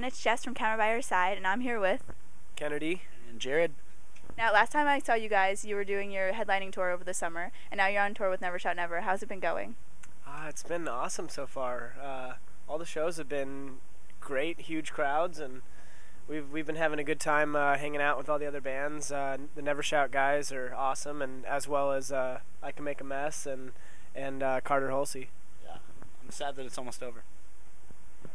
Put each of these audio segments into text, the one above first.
everyone, it's Jess from Camera by Your Side, and I'm here with Kennedy. And Jared. Now, last time I saw you guys, you were doing your headlining tour over the summer, and now you're on tour with Never Shout Never. How's it been going? It's been awesome so far. All the shows have been great, huge crowds, and we've been having a good time hanging out with all the other bands. The Never Shout guys are awesome, and as well as I Can Make a Mess and Carter Halsey. Yeah, I'm sad that it's almost over.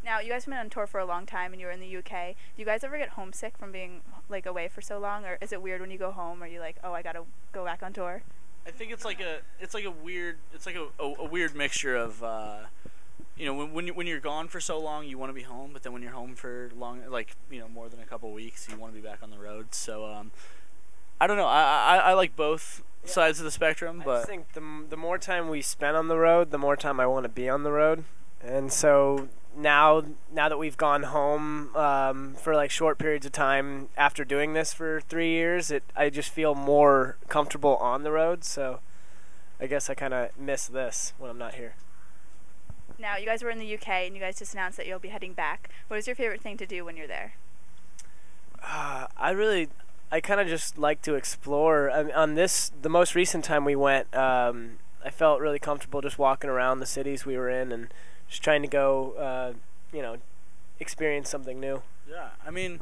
Now, you guys have been on tour for a long time, and you were in the UK. Do you guys ever get homesick from being away for so long, or is it weird when you go home? Are you like, oh, I gotta go back on tour? I think it's like a weird mixture of when you're gone for so long you want to be home, but then when you're home for long, more than a couple weeks, you want to be back on the road. So I don't know. I like both sides of the spectrum, but I just think the more time we spend on the road, the more time I want to be on the road, and so. Now that we've gone home for short periods of time after doing this for 3 years, I just feel more comfortable on the road. So I guess I kind of miss this when I'm not here. Now, you guys were in the UK, and you guys just announced that you'll be heading back. What is your favorite thing to do when you're there? I kind of just like to explore. On the most recent time we went, I felt really comfortable just walking around the cities we were in and just trying to go, experience something new. Yeah, I mean,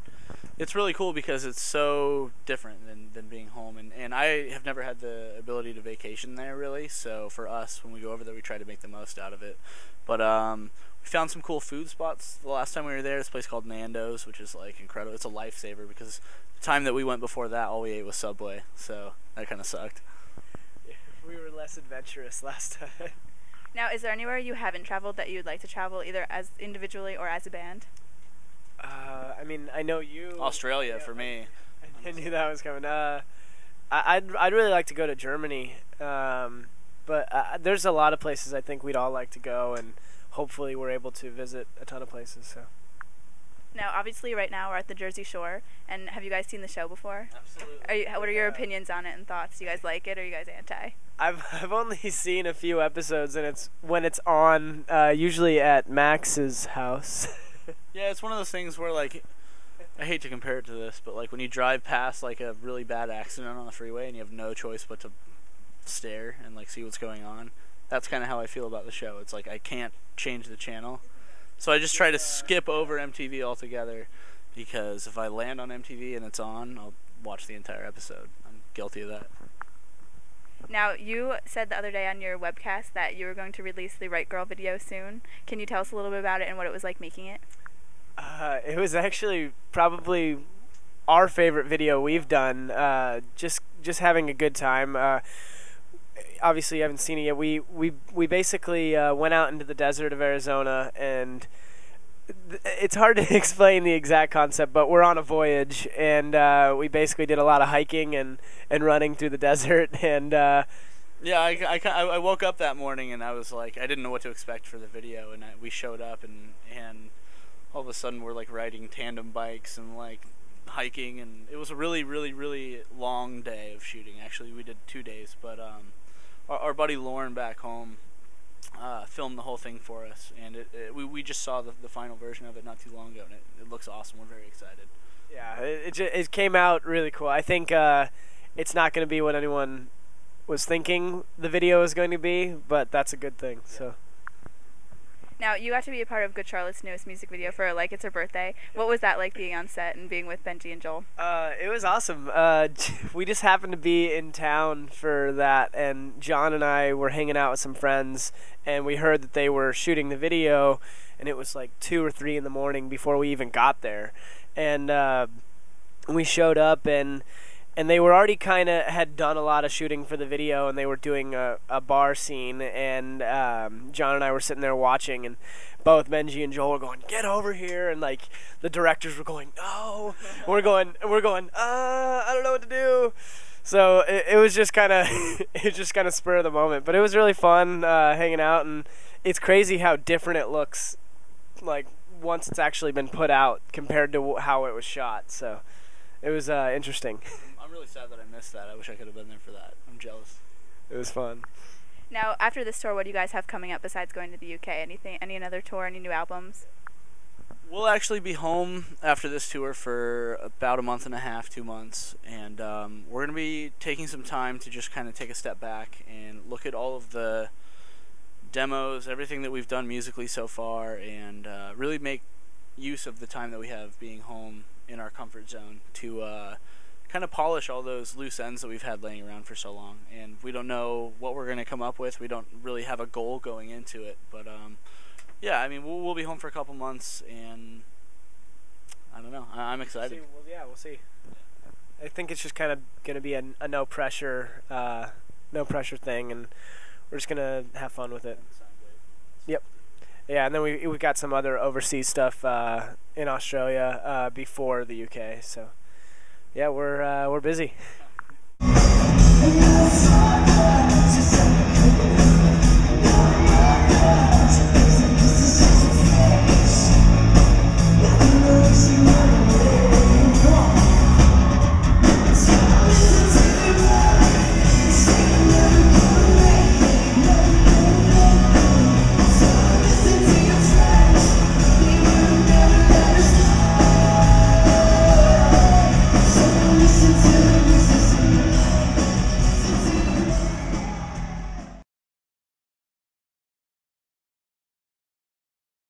it's really cool because it's so different than being home. And I have never had the ability to vacation there, really. So for us, when we go over there, we try to make the most out of it. But we found some cool food spots the last time we were there. This place called Nando's, which is, incredible. It's a lifesaver because the time that we went before that, all we ate was Subway. So that kind of sucked. Yeah, we were less adventurous last time. Now, is there anywhere you haven't traveled that you'd like to travel, either as individually or as a band? I know you. Australia for me. I knew that was coming. I'd really like to go to Germany, but there's a lot of places I think we'd all like to go, and hopefully we're able to visit a ton of places. So. Now, obviously, right now we're at the Jersey Shore, and have you guys seen the show before? Absolutely. What are your opinions on it and thoughts? Do you guys like it, or are you guys anti? I've only seen a few episodes, and it's when it's on, usually at Max's house. Yeah, it's one of those things where I hate to compare it to this, but when you drive past a really bad accident on the freeway and you have no choice but to stare and see what's going on. That's kind of how I feel about the show. It's I can't change the channel. So I just try to skip over MTV altogether, because if I land on MTV and it's on, I'll watch the entire episode. I'm guilty of that. Now, you said the other day on your webcast that you were going to release the Right Girl video soon. Can you tell us a little bit about it and what it was like making it? It was actually probably our favorite video we've done. Just having a good time. Obviously, you haven't seen it yet. We basically went out into the desert of Arizona, and it's hard to explain the exact concept, but we're on a voyage, and we basically did a lot of hiking and running through the desert. And yeah, I woke up that morning and I was I didn't know what to expect for the video, and we showed up and all of a sudden we're riding tandem bikes and hiking, and it was a really, really, really long day of shooting. Actually, we did 2 days, but our buddy Lauren back home filmed the whole thing for us, and we just saw the final version of it not too long ago, and it looks awesome. We're very excited. Yeah, it came out really cool. I think it's not going to be what anyone was thinking the video is going to be, but that's a good thing. So. Now, you got to be a part of Good Charlotte's newest music video for It's Her Birthday. What was that like, being on set and being with Benji and Joel? It was awesome. We just happened to be in town for that, and John and I were hanging out with some friends, and we heard that they were shooting the video, and it was 2 or 3 in the morning before we even got there. And we showed up, and they were already had done a lot of shooting for the video, and they were doing a bar scene, and John and I were sitting there watching, and both Benji and Joel were going, "Get over here," and the directors were going, "No," and we're going, I don't know what to do. So it was just kind of spur of the moment, but it was really fun hanging out, and it's crazy how different it looks once it's actually been put out compared to how it was shot. So it was interesting. I'm really sad that I missed that. I wish I could have been there for that. I'm jealous. It was fun. Now, after this tour, what do you guys have coming up besides going to the UK? Any another tour? Any new albums? We'll actually be home after this tour for about a month and a half, 2 months, and we're going to be taking some time to just kind of take a step back and look at all of the demos, everything that we've done musically so far, and really make use of the time that we have being home in our comfort zone to kind of polish all those loose ends that we've had laying around for so long. And we don't know what we're going to come up with. We don't really have a goal going into it, but yeah, I mean, we'll be home for a couple months, and I don't know. I'm excited. We'll see. I think it's just kind of going to be a no pressure thing, and we're just going to have fun with it. Yep. Yeah, and then we got some other overseas stuff in Australia before the UK. So yeah, we're busy.